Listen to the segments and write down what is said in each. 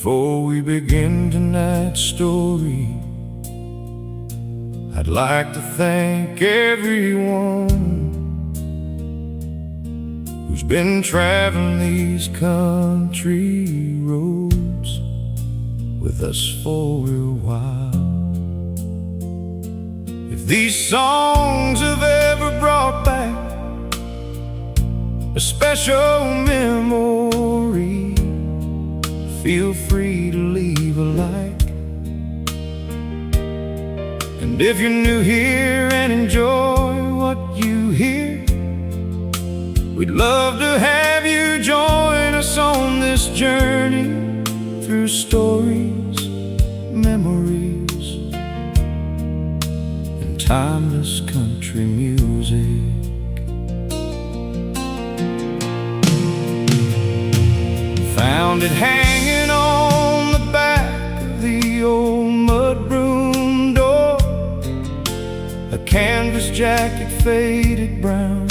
Before we begin tonight's story, I'd like to thank everyone who's been traveling these country roads with us for a while. If these songs have ever brought back a special memory, feel free to leave a like. And if you're new here and enjoy what you hear, we'd love to have you join us on this journey through stories, memories, and timeless country music. Found it hanging on the back of the old mudroom door, a canvas jacket faded brown,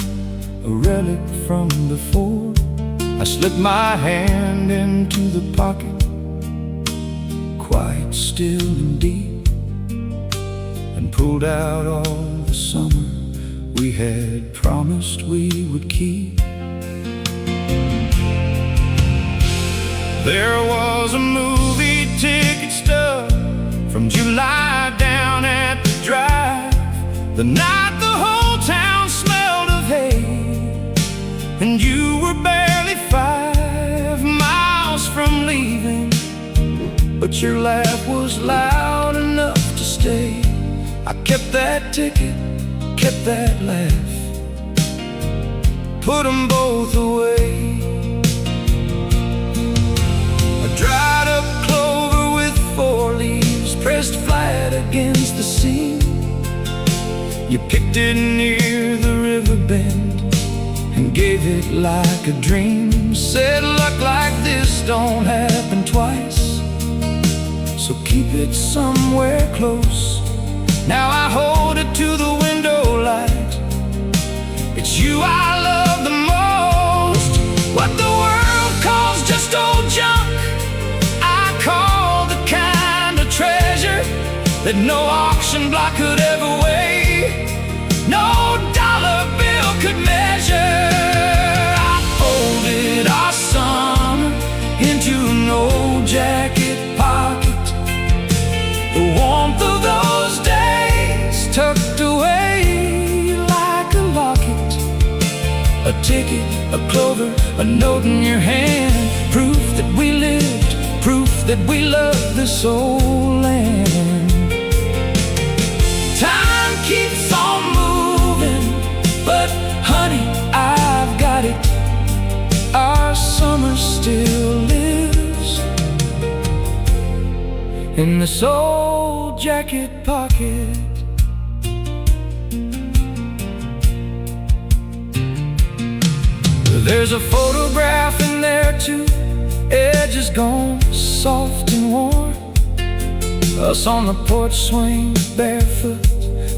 a relic from before. I slipped my hand into the pocket, quiet, still and deep, and pulled out all the summer we had promised we would keep. There was a movie ticket stub from July down at the drive, the night the whole town smelled of hay, and you were barely 5 miles from leaving, but your laugh was loud enough to stay. I kept that ticket, kept that laugh, put them both away. Dried up clover with 4 leaves pressed flat against the seam. You picked it near the river bend and gave it like a dream. Said luck like this don't happen twice, so keep it somewhere close. Now I hold it to the window light. It's you I love the most. What the world calls just old junk, call the kind of treasure that no auction block could ever weigh, no dollar bill could measure. I folded our summer into an old jacket pocket, the warmth of those days tucked away like a locket, a ticket, a clover, a note in your hand, proof that we lived, proof that we love this old land. Time keeps on moving, but honey, I've got it. Our summer still lives in this old jacket pocket. There's a photograph in there too, edges gone soft and warm, us on the porch swing barefoot,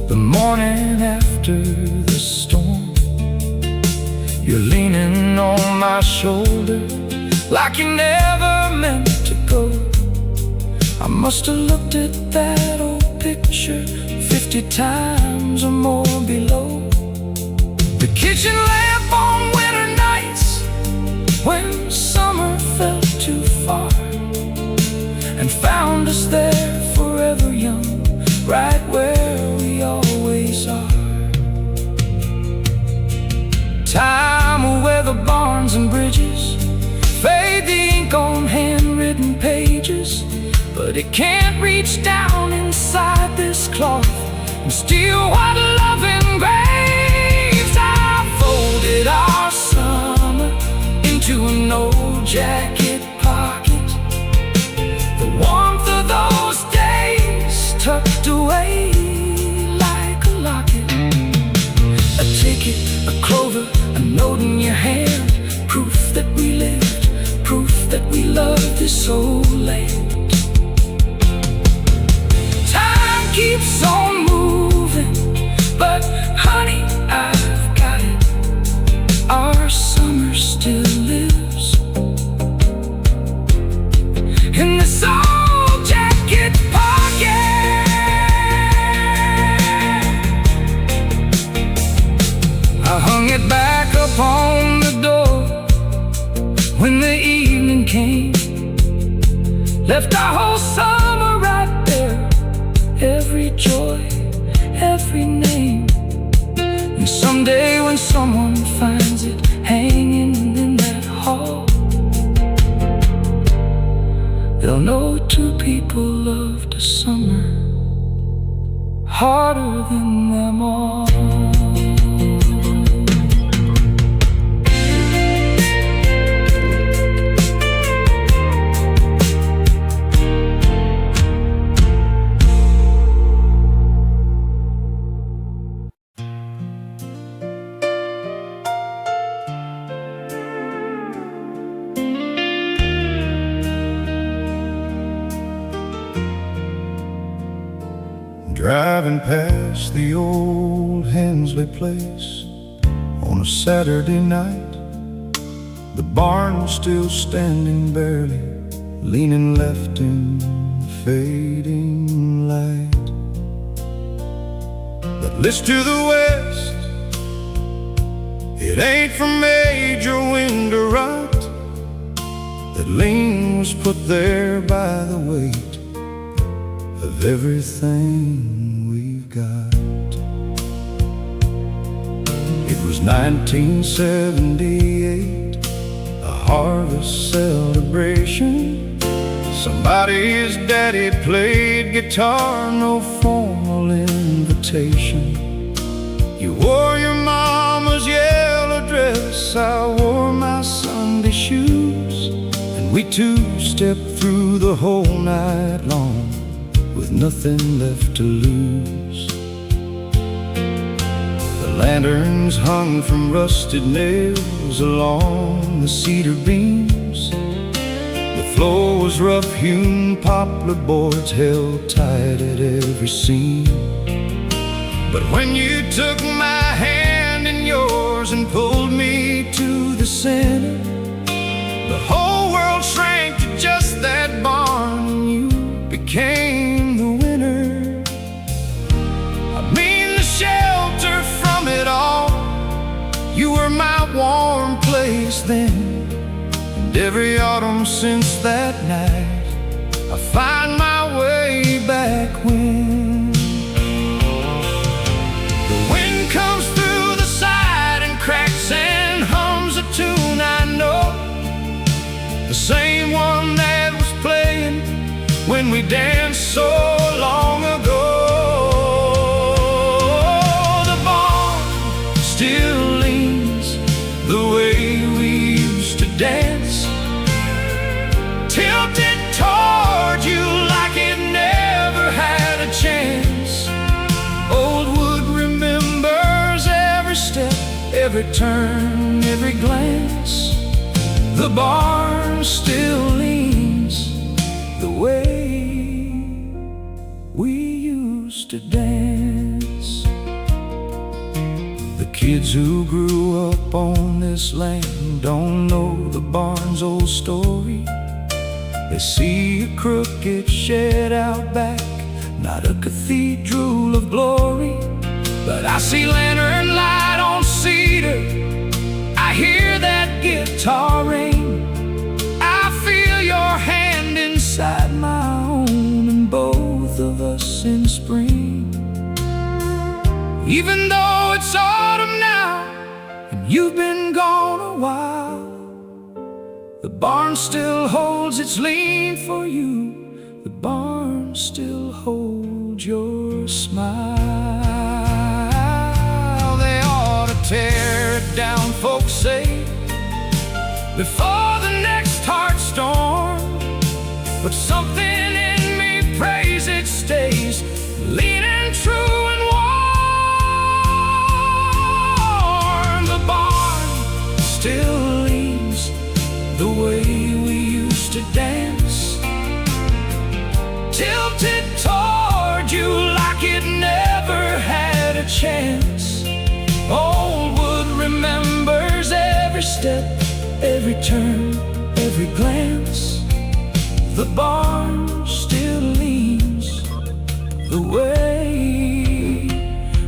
the morning after the storm. You're leaning on my shoulder like you never meant to go. I must have looked at that old picture 50 times or more below. The kitchen lamp on winter nights when summer felt too far, and found us there forever young, right where we always are. Time will weather barns and bridges, fade the ink on handwritten pages, but it can't reach down inside this cloth and steal what love engraves. I folded our summer into an old jacket pocket, the warmth of those days tucked away like a locket, a ticket, a clover, a note in your hand, proof that we lived, proof that we loved this old land. Time keeps on moving, but honey, I've got it. Our summer still lives in this left our whole summer right there. Every joy, every name. And someday when someone finds it hanging in that hall, they'll know two people loved a summer harder than them all. Driving past the old Hensley place on a Saturday night, the barn was still standing barely, leaning left in the fading light. But list to the west, it ain't from age or wind or rot. That lean was put there by the weight of everything we've got. It was 1978, a harvest celebration. Somebody's daddy played guitar, no formal invitation. You wore your mama's yellow dress, I wore my Sunday shoes, and we two-stepped through the whole night long with nothing left to lose. The lanterns hung from rusted nails along the cedar beams. The floor was rough-hewn poplar boards held tight at every seam. But when you took my hand in yours and pulled me to the center, the whole world shrank to just that barn, and you became the winner. I mean the shelter from it all. You were my warm place then, and every autumn since that night I find my way back when. The wind comes through the side and cracks and hums a tune I know, the same one that was playing when we danced so long ago. The barn still leans the way we used to dance, tilted toward you like it never had a chance. Old wood remembers every step, every turn, every glance. The barn still leans the way we used to dance. The kids who grew up on this land don't know the barn's old story. They see a crooked shed out back, not a cathedral of glory. But I see lantern light on cedar, I hear that guitar ring, I feel your hand inside my own, and both of us in spring. Even though it's autumn now and you've been gone a while, the barn still holds its lean for you. The barn still holds your smile. They ought to tear it down, folks say, before the next heart storm. But something in me prays it stays leaning true and warm. The barn still leans the way we used to dance, tilted toward you like it never had a chance. Old wood remembers every step, every turn, every glance. The barn still leans the way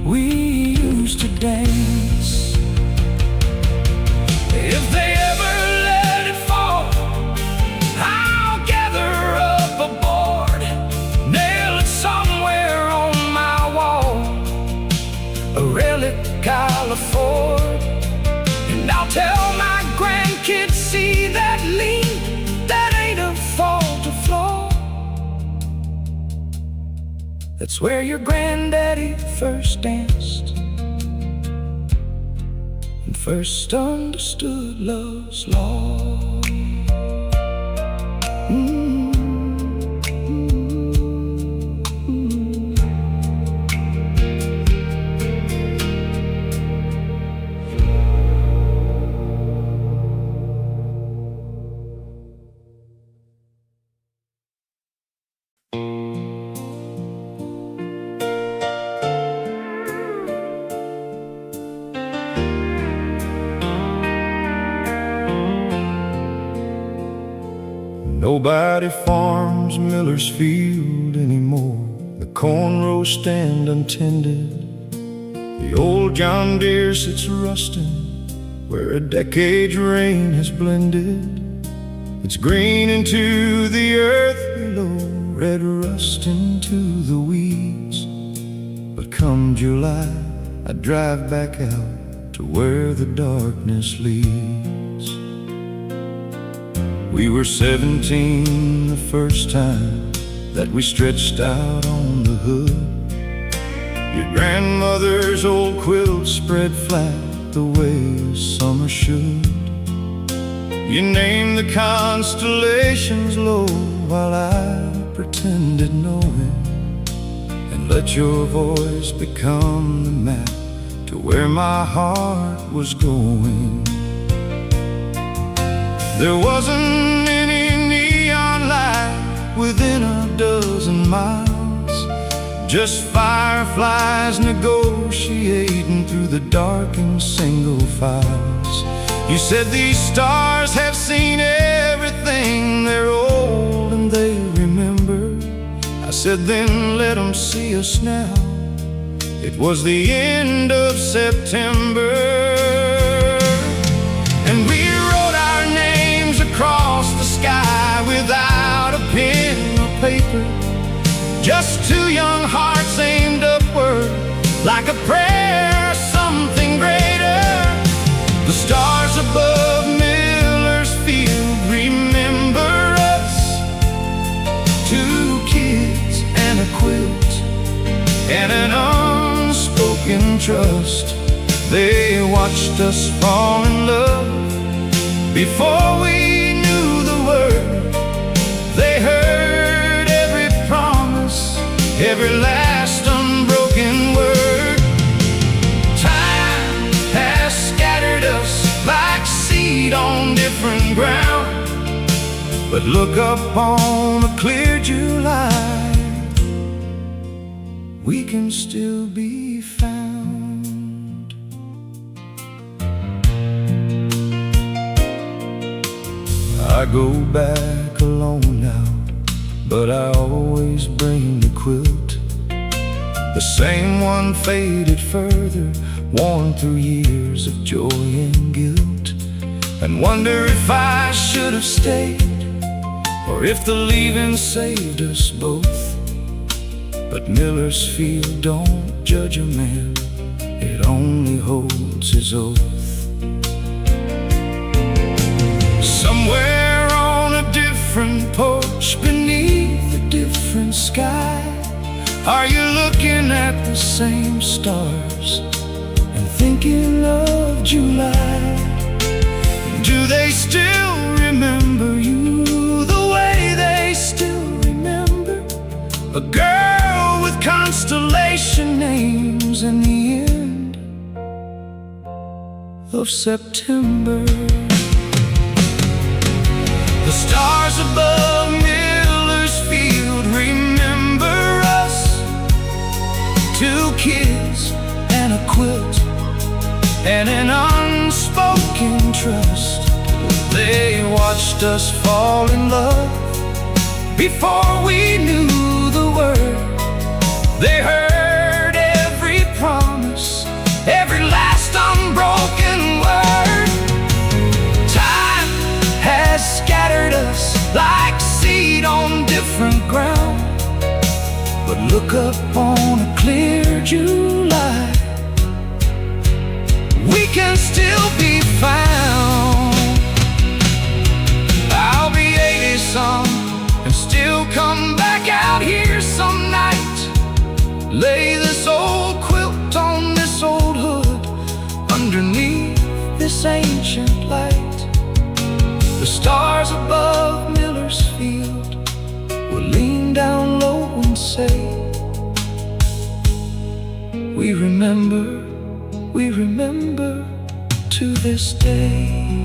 we used to dance. If they ever let it fall, I'll gather up I'll afford. And I'll tell my grandkids, see that lean, that ain't a fault or flaw. That's where your granddaddy first danced and first understood love's law. Nobody farms Miller's Field anymore. The corn rows stand untended. The old John Deere sits rusting where a decade's rain has blended. It's green into the earth below, red rust into the weeds. But come July, I drive back out to where the darkness leads. We were 17 the first time that we stretched out on the hood. Your grandmother's old quilt spread flat the way a summer should. You named the constellations low while I pretended knowing, and let your voice become the map to where my heart was going. There wasn't any neon light within a dozen miles, just fireflies negotiating through the darkened single files. You said these stars have seen everything, they're old and they remember. I said then let them see us now. It was the end of September, and we wrote our names across the sky without a pen or paper. Just two young hearts aimed upward like a prayer, something greater. The stars above Miller's Field remember us. Two kids and a quilt and an unspoken trust. They watched us fall in love before we knew the word. They heard every promise, every last unbroken word. Time has scattered us like seed on different ground, but look up on a clear July, we can still be found. I go back alone now, but I always bring the quilt, the same one faded further, worn through years of joy and guilt, and wonder if I should have stayed, or if the leaving saved us both. But Miller's Field don't judge a man, it only holds his oath. Somewhere on a different porch beneath a different sky, are you looking at the same stars and thinking of July? Do they still remember you the way they still remember a girl with constellation names in the end of September? The stars above Miller's Field remember us. Two kids and a quilt and an unspoken trust. They watched us fall in love before we knew the word. They heard every promise, every last unbroken word. Time has scattered us like seed on different ground, but look up on a clear July, can still be found. I'll be 80 some and still come back out here some night. Lay this old quilt on this old hood underneath this ancient light. The stars above Miller's Field will lean down low and say, we remember to this day.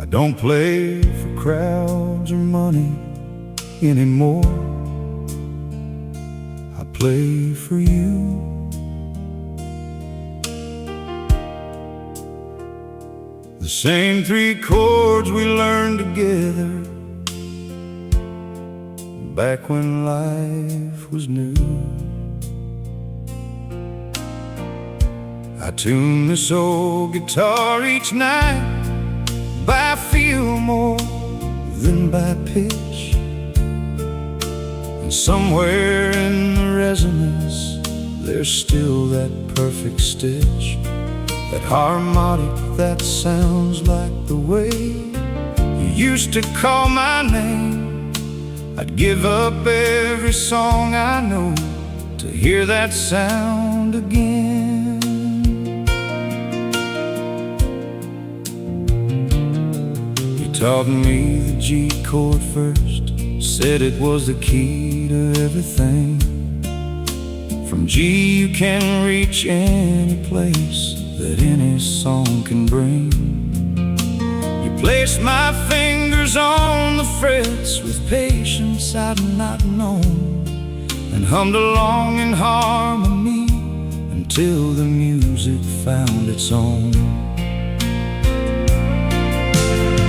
I don't play for crowds or money anymore. I play for you. The same 3 chords we learned together back when life was new. I tune this old guitar each night by feel more than by pitch. And somewhere in the resonance there's still that perfect stitch, that harmonic that sounds like the way you used to call my name. I'd give up every song I know to hear that sound again. Taught me the G chord first, said it was the key to everything. From G you can reach any place that any song can bring. You placed my fingers on the frets with patience I'd not known, and hummed along in harmony until the music found its own.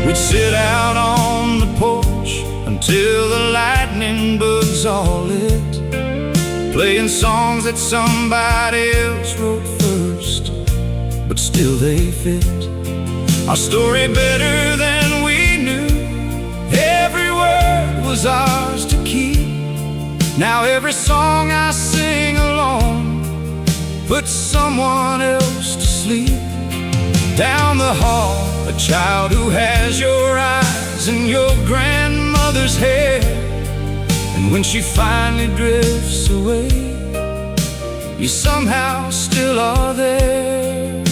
We'd sit out on the porch until the lightning bugs all lit, playing songs that somebody else wrote first, but still they fit our story better than we knew. Every word was ours to keep. Now every song I sing alone puts someone else to sleep. Down the hall, a child who has your eyes and your grandmother's hair, and when she finally drifts away, you somehow still are there.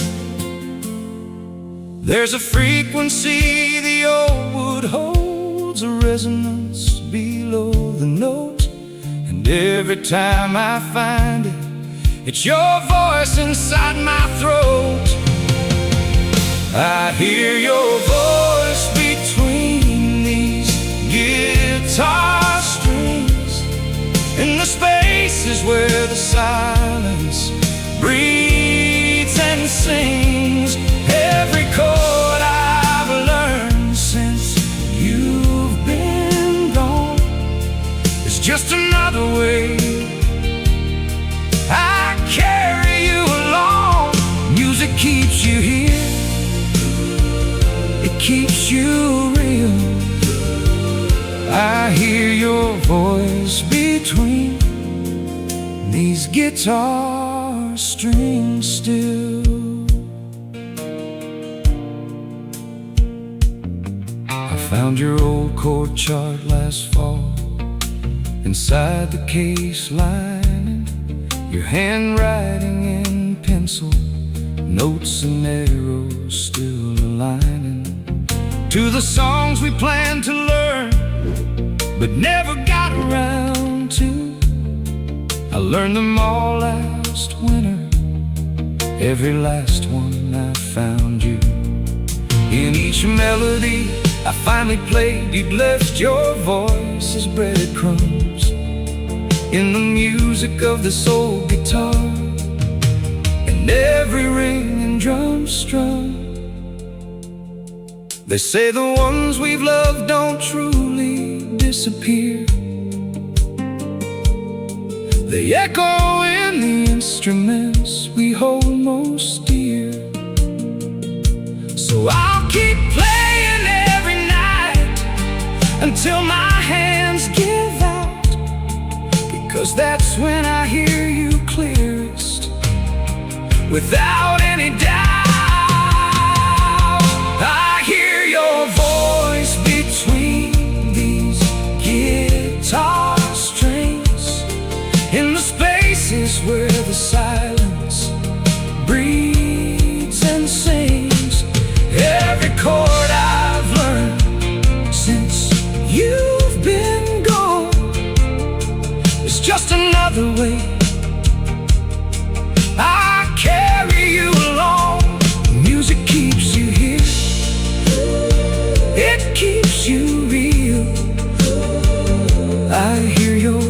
There's a frequency the old wood holds, a resonance below the note, and every time I find it, it's your voice inside my throat. I hear your voice between these guitar strings, in the spaces where the silence breathes and sings. Every chord I've learned since you've been gone is just another way I carry you along. Music keeps you here, it keeps you real. I hear your voice between these guitar strings still. I found your old chord chart last fall inside the case lining, your handwriting in pencil, notes and arrows still aligning to the songs we planned to learn but never got around to. I learned them all last winter, every last one I found you. In each melody I finally played, you'd left your voice as breadcrumbs in the music of this old guitar, and every ring and drum strum They say the ones we've loved don't truly disappear. They echo in the instruments we hold most dear. So I'll keep playing every night until my hands give out, because that's when I hear you clearest, without any doubt. I hear your voice between these guitar strings, in the spaces where the silence breathes and sings. Every chord I've learned since you've been gone is just another way I carry you along. Music keeps you here, it keeps you real. I hear your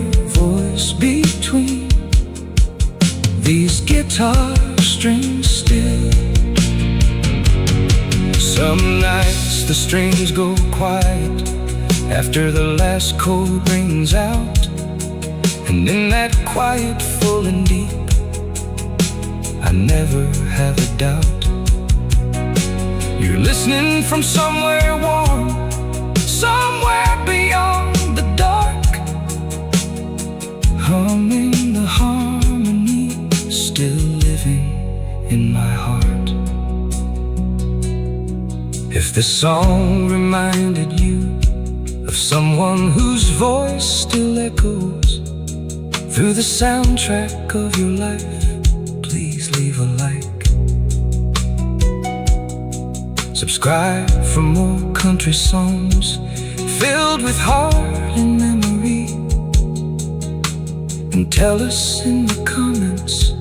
voice between these guitar strings still. Some nights the strings go quiet after the last chord rings out, and in that quiet, full and deep, I never have a doubt. You're listening from somewhere warm, somewhere beyond the dark, humming the harmony, still living in my heart. If this song reminded you of someone whose voice still echoes through the soundtrack of your life, please leave a like. Subscribe for more country songs filled with heart and memory, and tell us in the comments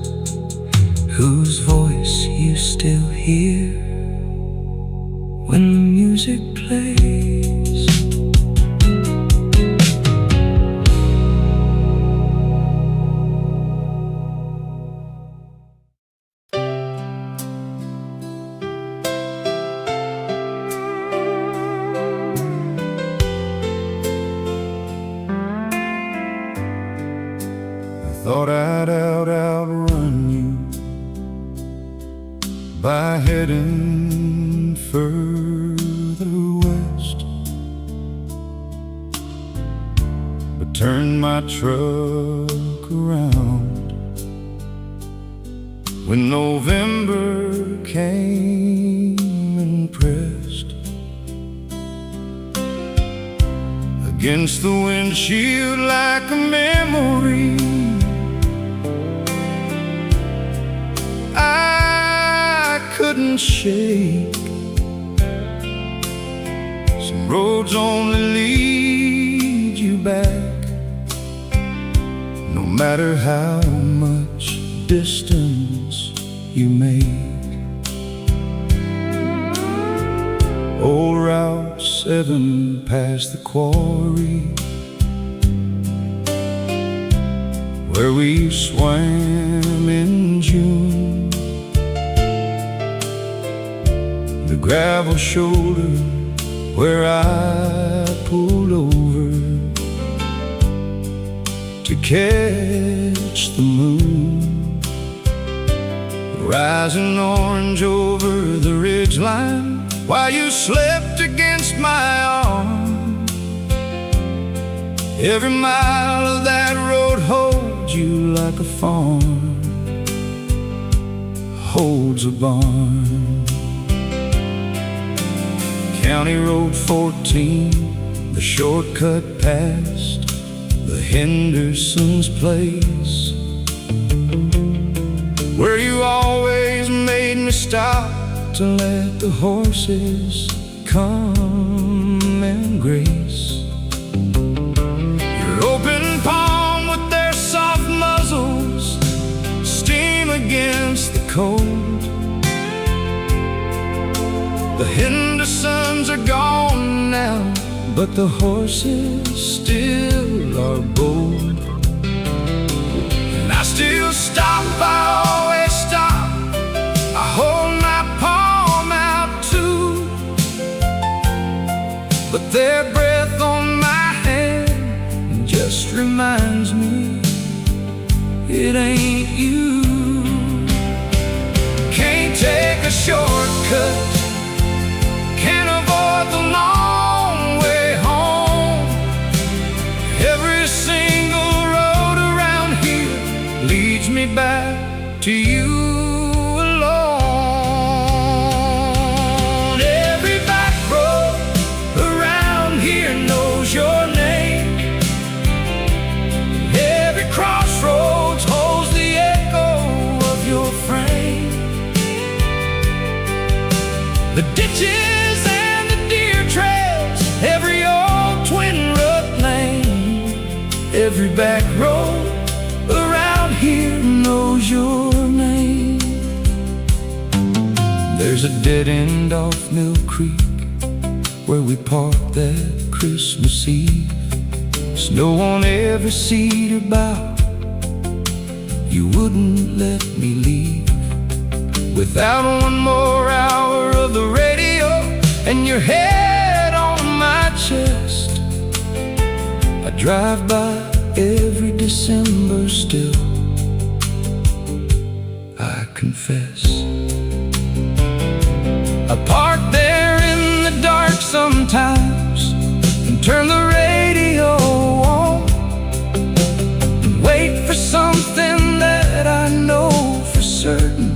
whose voice you still hear when the music plays. Thought I'd outrun you by heading further west, but turned my truck around when November came and pressed against the windshield like a memory I couldn't shake. Some roads only lead you back, no matter how much distance you make. Old Route 7 past the quarry, where we swam in June. The gravel shoulder where I pulled over to catch the moon, rising orange over the ridgeline while you slept against my arm. Every mile of that road holds you like a farm holds a barn. County Road 14, the shortcut past the Henderson's place, where you always made me stop to let the horses come and grace. Your open palm with their soft muzzles steam against the cold. The Hendersons are gone now, but the horses still are bold. And I still stop, I always stop, I hold my palm out too. it ain't you. Can't take a shortcut, can't avoid the long way home. Every single road around here leads me back to you alone. Every back road around here knows your name. Every crossroads holds the echo of your frame. The ditches and the deer trails, every old twin rut lane, every back road around here knows your name. There's a dead end off Mill Creek where we parked that Christmas Eve. Snow on every cedar bough, you wouldn't let me leave without one more hour of the radio and your head on my chest. I drive by every December still, I confess. I park there in the dark sometimes and turn the radio on and wait for something that I know for certain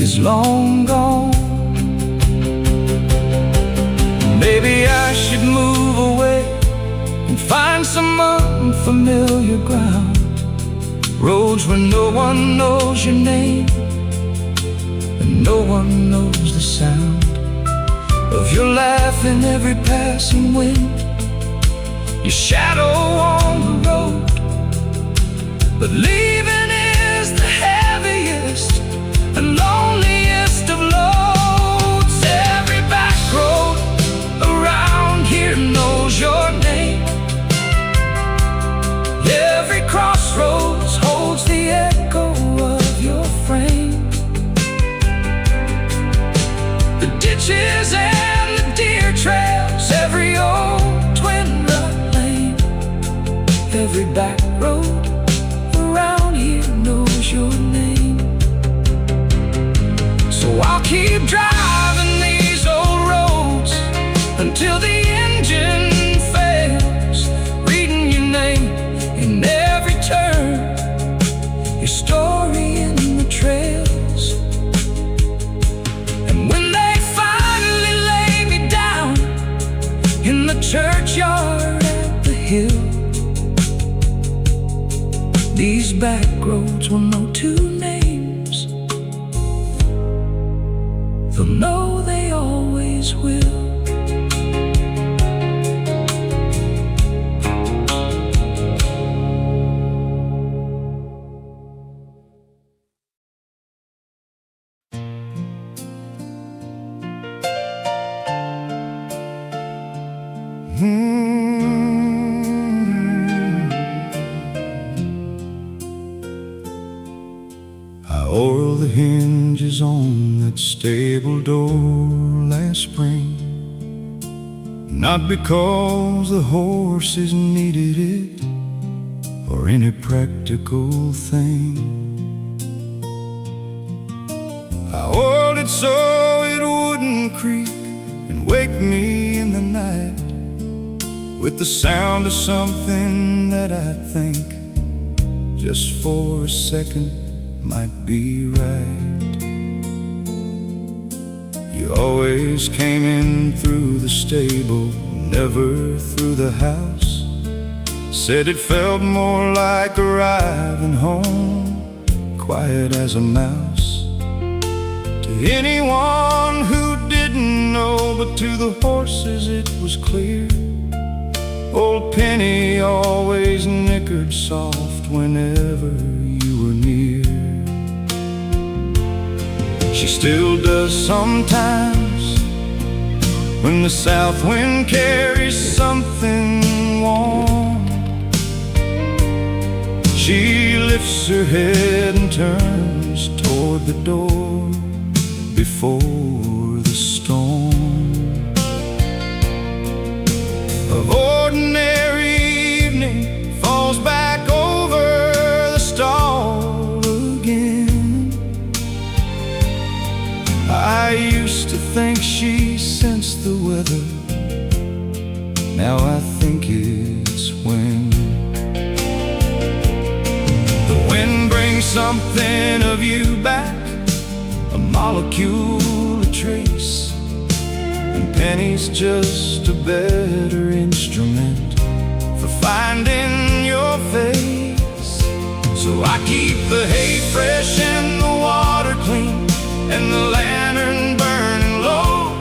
is long gone. Maybe I should move away and find some unfamiliar ground, roads where no one knows your name and no one knows the sound of your laugh in every passing wind, your shadow on the road. But leaving is the heaviest and loneliest of loads. Every back road around here knows your name. Every crossroads holds the echo of your frame. The ditches and the deer trails, every old twin rut lane, every back road around here knows your name. So I'll keep driving these old roads until the engine fails, reading your name in every turn, your story in the trails. And when they finally lay me down in the churchyard at the hill, these back roads will know two names. They'll know they always will. I oiled the hinges on that stable door last spring, not because the horses needed it or any practical thing. I oiled it so it wouldn't creak and wake me in the night with the sound of something that I think just for a second might be right. You always came in through the stable, never through the house. Said it felt more like arriving home, quiet as a mouse. To anyone who didn't know, but to the horses it was clear. Old Penny always nickered soft whenever you were near. She still does sometimes when the south wind carries something warm. She lifts her head and turns toward the door before the storm. Of ordinary evening falls back over something of you back, a molecule, a trace, and pennies just a better instrument for finding your face. So I keep the hay fresh and the water clean and the lantern burning low,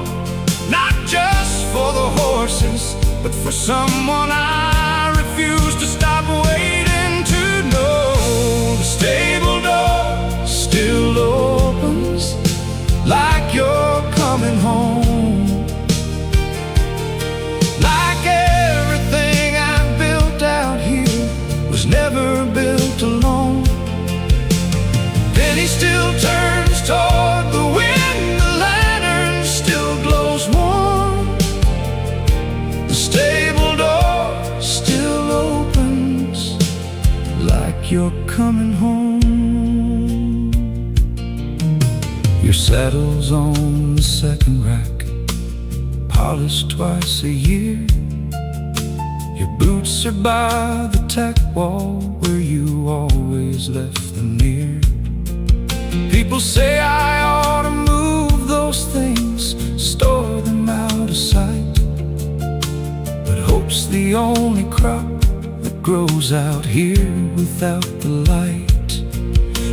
not just for the horses, but for someone I refuse to stop waiting to know. The stable door still opens like you're coming home, like everything I've built out here was never built alone. Penny still turns toward the wind, the lantern still glows warm. The stable door still opens like you're coming home. Your saddle's on the second rack, polished twice a year. Your boots are by the tack wall where you always left them near. People say I ought to move those things, store them out of sight, but hope's the only crop that grows out here without the light.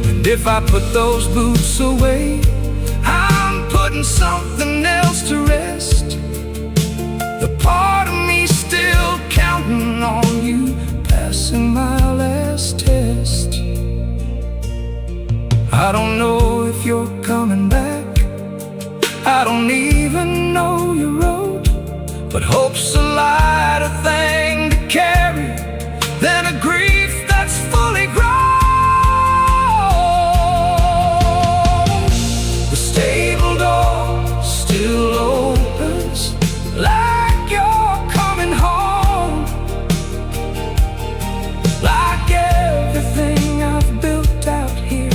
And if I put those boots away, I'm putting something else to rest. The part of me still counting on you, passing my last test. I don't know if you're coming back, I don't even know your road, but hope's a lighter thing to carry than a grief that's fully grown. The stable door still opens like you're coming home, like everything I've built out here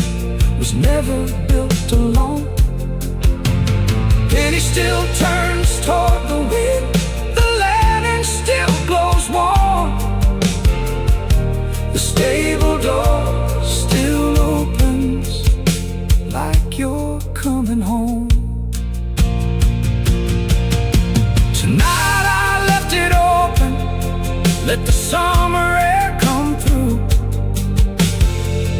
was never built alone. Penny still turns toward the wind, the lantern still glows warm. The stable door still opens like you're coming home. Tonight I left it open, let the summer air come through.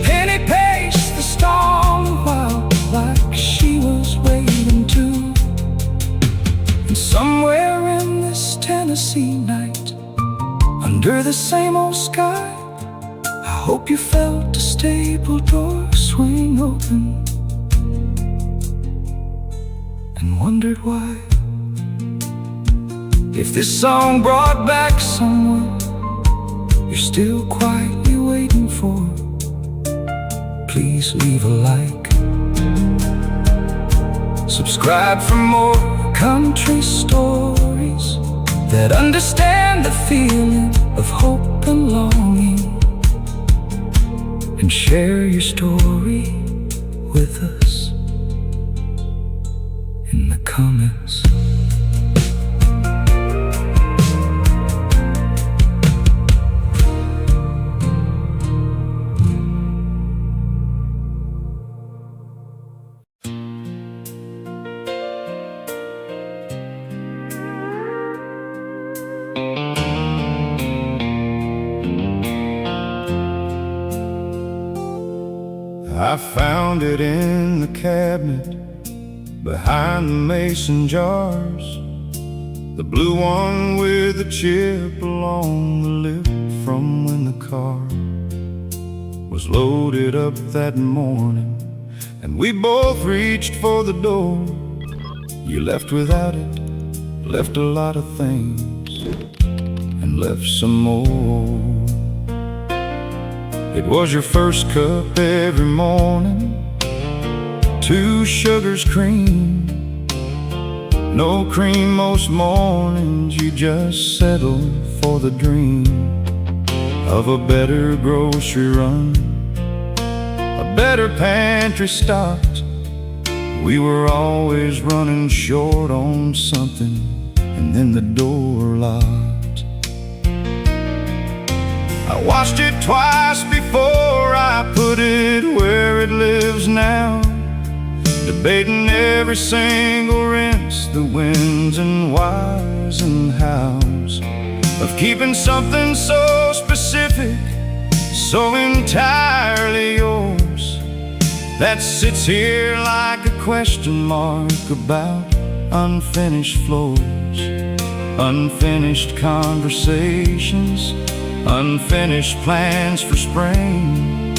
Penny paced the storm a while, like she was waiting too. And somewhere in this Tennessee night, under the same old sky, I hope you felt the stable door swing open and wondered why. If this song brought back someone you're still quietly waiting for, please leave a like. Subscribe for more country stories that understand the feeling of hope and longing, and share your story with us in the comments. I found it in the cabinet behind the mason jars, the blue one with the chip along the lip from when the car was loaded up that morning, and we both reached for the door. You left without it, left a lot of things, and left some more. It was your first cup every morning, 2 sugars cream. No cream most mornings, you just settled for the dream of a better grocery run, a better pantry stocked. We were always running short on something, and then the door locked. I washed it twice before I put it where it lives now, debating every single rinse, the wins and whys and hows of keeping something so specific, so entirely yours, that sits here like a question mark about unfinished floors, unfinished conversations, unfinished plans for spring.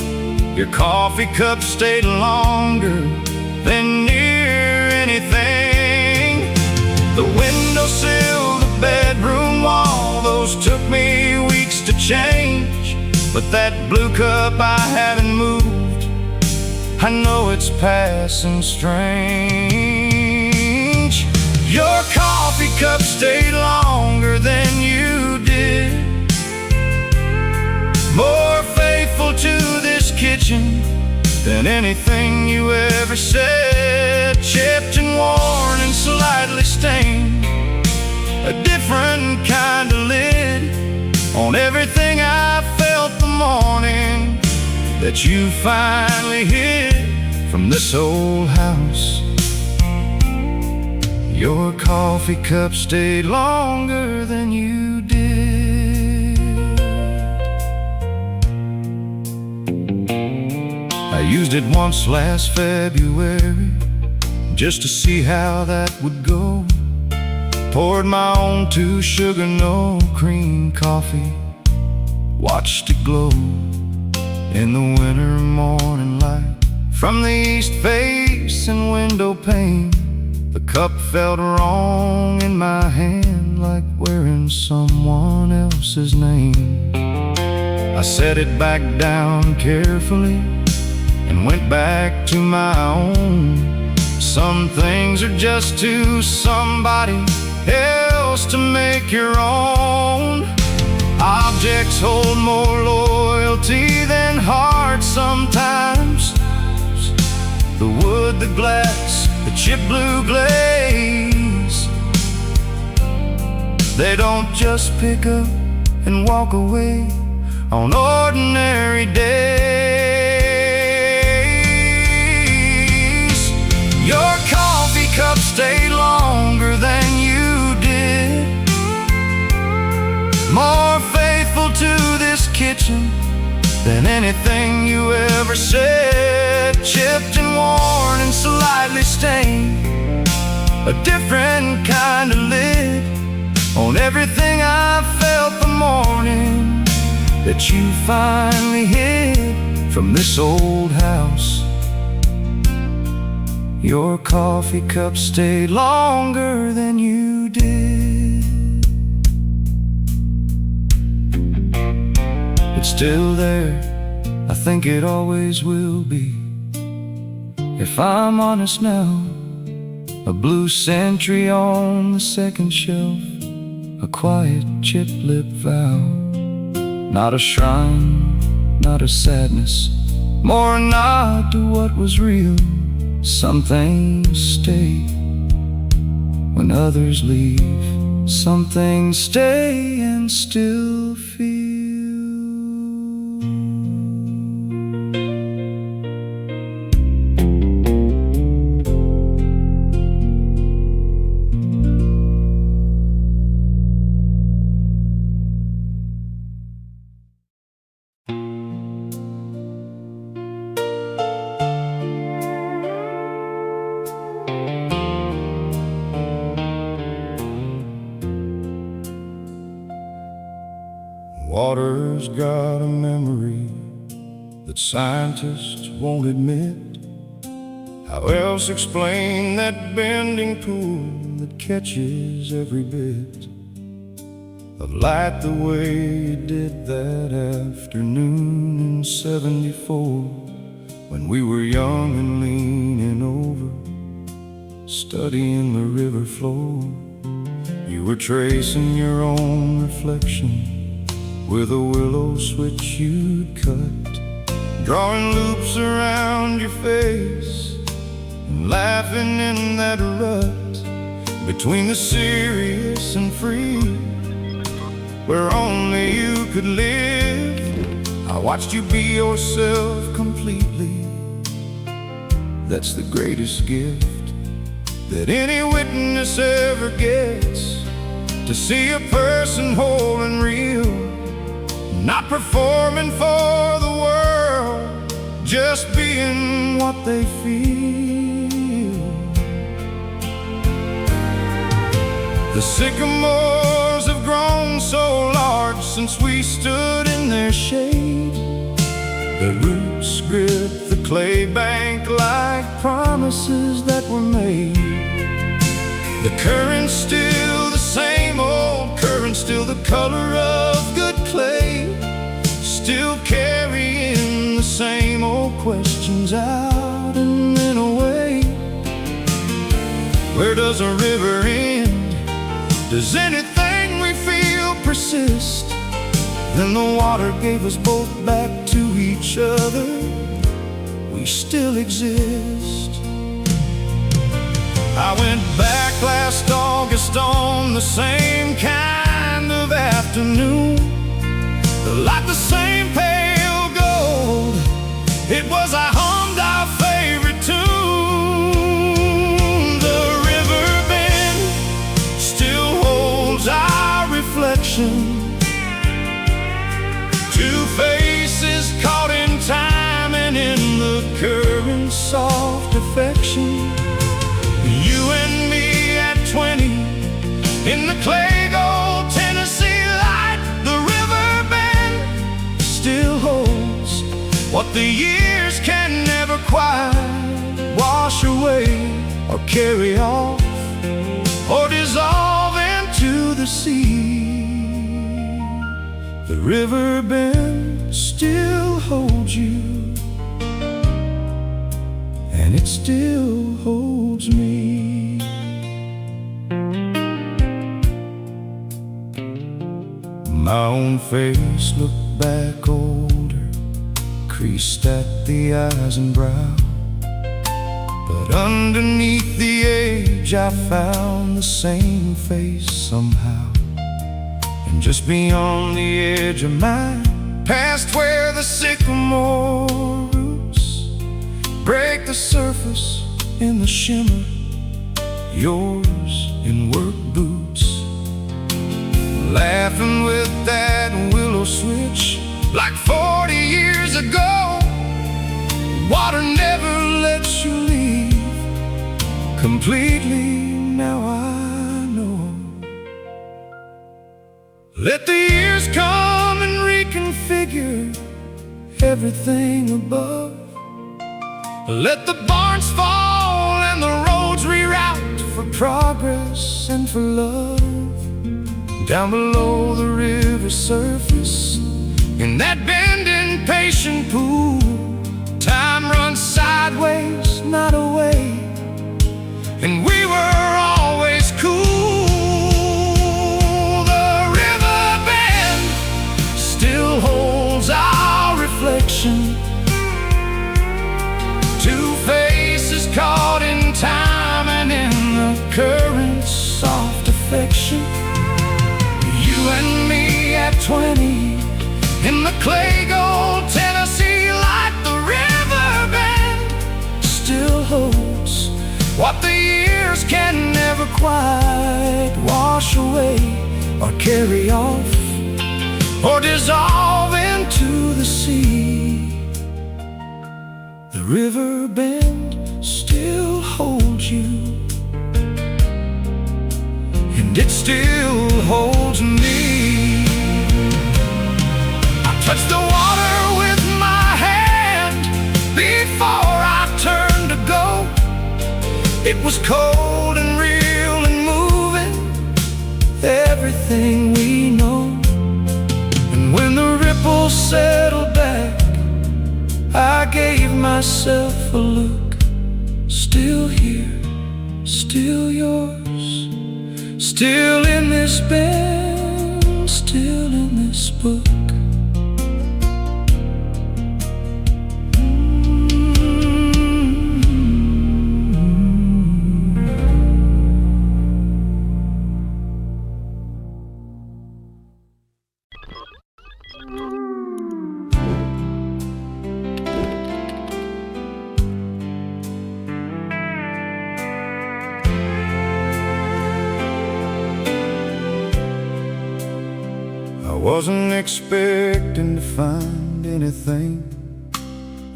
Your coffee cup stayed longer than near anything. The windowsill, the bedroom wall, those took me weeks to change. But that blue cup I haven't moved, I know it's passing strange. Your coffee cup stayed longer than you did, more faithful to this kitchen than anything you ever said. Chipped and worn and slightly stained, a different kind of lid on everything I felt the morning that you finally hid from this old house. Your coffee cup stayed longer than you did. I used it once last February just to see how that would go. Poured my own 2 sugar, no cream coffee, watched it glow in the winter morning light from the east facing window pane. The cup felt wrong in my hand, like wearing someone else's name. I set it back down carefully and went back to my own. Some things are just to somebody else to make your own. Objects hold more loyalty than hearts sometimes. The wood, the glass, the chip blue glaze, they don't just pick up and walk away on ordinary days. Your coffee cup stayed longer than you did, more faithful to this kitchen than anything you ever said. Chipped and worn and slightly stained, a different kind of lid on everything I felt the morning that you finally hid from this old house. Your coffee cup stayed longer than you did. It's still there, I think it always will be. If I'm honest now, a blue sentry on the second shelf, a quiet chip-lip vow. Not a shrine, not a sadness, more a nod to what was real. Some things stay when others leave. Some things stay and still feel. Water's got a memory that scientists won't admit. How else explain that bending pool that catches every bit of light the way it did that afternoon in '74, when we were young and leaning over, studying the river flow? You were tracing your own reflection with a willow switch you'd cut, drawing loops around your face and laughing in that rut between the serious and free, where only you could live watched you be yourself completely. That's the greatest gift that any witness ever gets, to see a person whole and real, not performing for the world, just being what they feel. The sycamores have grown so large since we stood in their shade. The roots grip the clay bank like promises that were made. The current's still the same old current, still the color of good clay, still carrying the same old questions out and then away. Where does a river end? Does anything we feel persist? Then the water gave us both back to each other. We still exist. I went back last August on the same kind of afternoon, like the same pale gold. It was, I hummed our favorite tune. The river bend still holds our reflection. Two faces caught in time and in the current's soft affection. You and me at 20 in the clay gold Tennessee light. The river bend still holds what the years can never quite wash away or carry off or dissolve into the sea. The river bend still holds you, and it still holds me. My own face looked back older, creased at the eyes and brow, but underneath the age I found the same face somehow. And just beyond the edge of mine, past where the sycamore roots break the surface in the shimmer, yours in work boots, laughing with that willow switch like 40 years ago. Water never lets you leave completely, now I know. Let the years come and reconfigure everything above. Let the barns fall and the roads reroute for progress and for love. Down below the river's surface, in that bending patient pool, time runs sideways, not away, and we were always cool. The river bend still holds our reflection. Two faces caught in time and in the current's soft affection. You and me at 20 in the clay gold Tennessee light. The river bend still holds what the years can never quite wash away or carry off or dissolve into the sea. The river bend still holds you, and it still holds me. I touched the water with my hand before I turned to go. It was cold and real and moving, everything we know. And when the ripples settled back, I gave myself a look. Still here, still yours, still in this bed, still in this book. wasn't expecting to find anything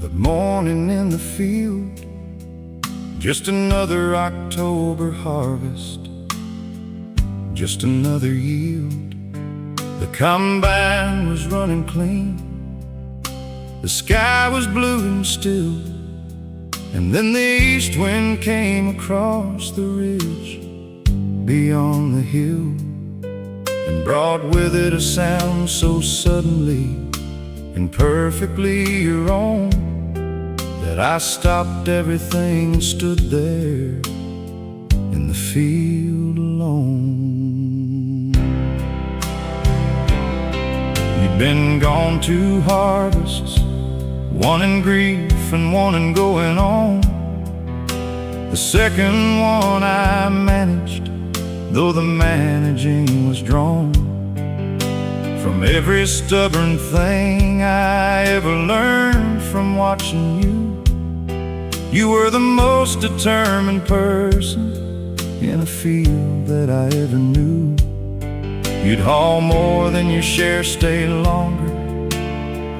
but morning in the field. Just another October harvest, just another yield. The combine was running clean, the sky was blue and still, and then the east wind came across the ridge beyond the hill, and brought with it a sound so suddenly and perfectly your own, that I stopped everything and stood there in the field alone. You'd been gone 2 harvests, one in grief and one in going on. The second one I managed, though the managing was drawn from every stubborn thing I ever learned from watching you. You were the most determined person in a field that I ever knew. You'd haul more than your share, stay longer,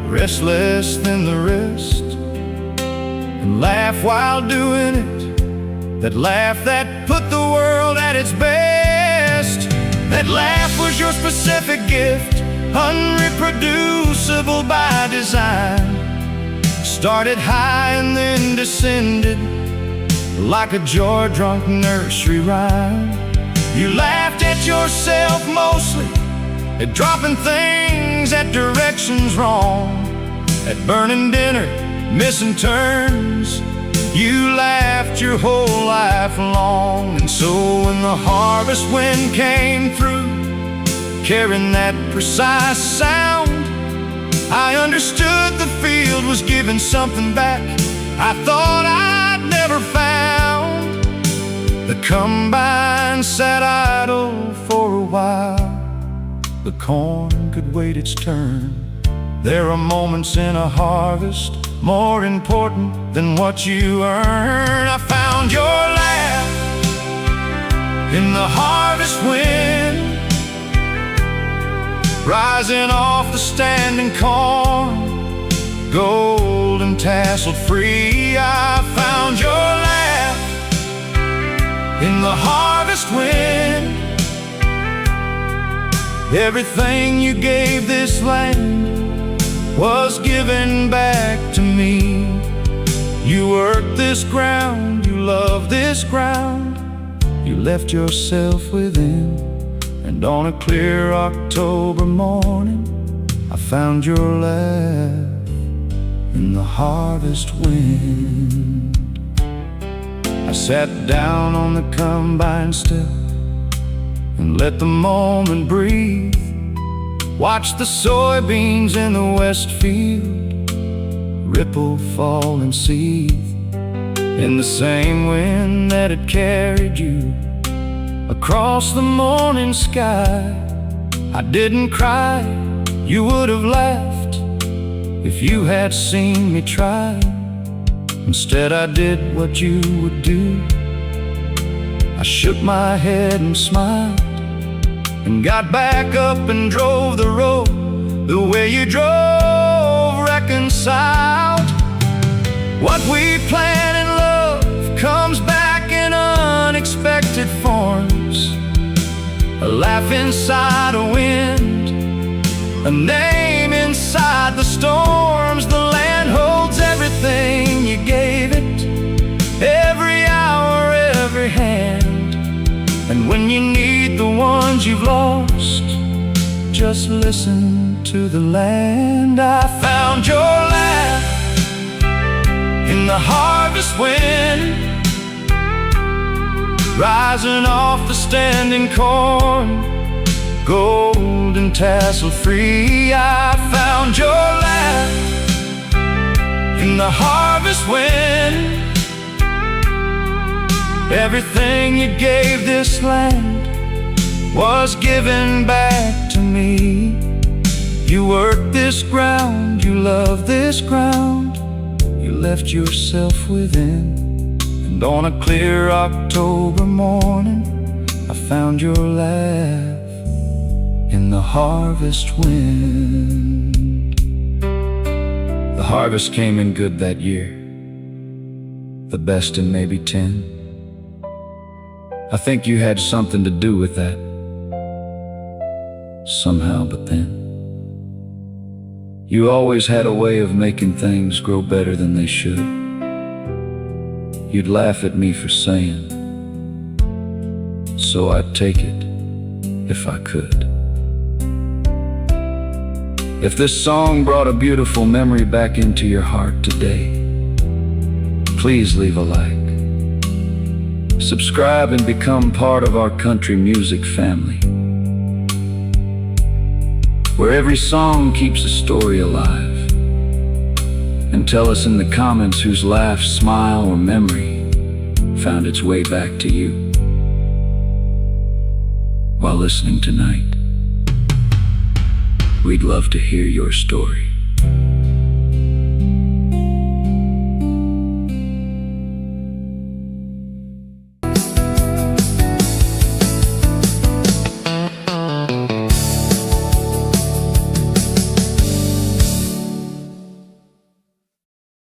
rest less than the rest, and laugh while doing it. That laugh that put the world at its best. That laugh was your specific gift, unreproducible by design. Started high and then descended like a joy-drunk nursery rhyme. You laughed at yourself mostly, at dropping things, at directions wrong, at burning dinner, missing turns. You laughed your whole life long. And so when the harvest wind came through, carrying that precise sound, I understood the field was giving something back I thought I'd never found. The combine sat idle for a while, the corn could wait its turn. There are moments in a harvest more important than what you earn. I found your laugh in the harvest wind, rising off the standing corn, gold and tasseled free. I found your laugh in the harvest wind. Everything you gave this land was given back to me. You worked this ground, you loved this ground, you left yourself within. And on a clear October morning, I found your laugh in the harvest wind. I sat down on the combine step and let the moment breathe. Watched the soybeans in the west field ripple, fall, and seethe in the same wind that had carried you across the morning sky. I didn't cry, you would have laughed if you had seen me try. Instead I did what you would do, I shook my head and smiled, and got back up and drove the road the way you drove, reconciled. What we plan in love comes back in unexpected forms. A laugh inside a wind, a name inside the storms. The land holds everything you gave it, every hour, every hand. And when you need the ones you've lost, just listen to the land. I found your laugh in the harvest wind, rising off the standing corn, gold and tassel free. I found your laugh in the harvest wind. Everything you gave this land was given back to me. You worked this ground, you loved this ground, you left yourself within. And on a clear October morning, I found your laugh in in the harvest wind. The harvest came in good that year, the best in maybe 10. I think you had something to do with that, somehow, but then you always had a way of making things grow better than they should. You'd laugh at me for saying, so I'd take it if I could. If this song brought a beautiful memory back into your heart today, please leave a like, subscribe, and become part of our country music family, where every song keeps a story alive. And tell us in the comments whose laugh, smile, or memory found its way back to you while listening tonight. We'd love to hear your story.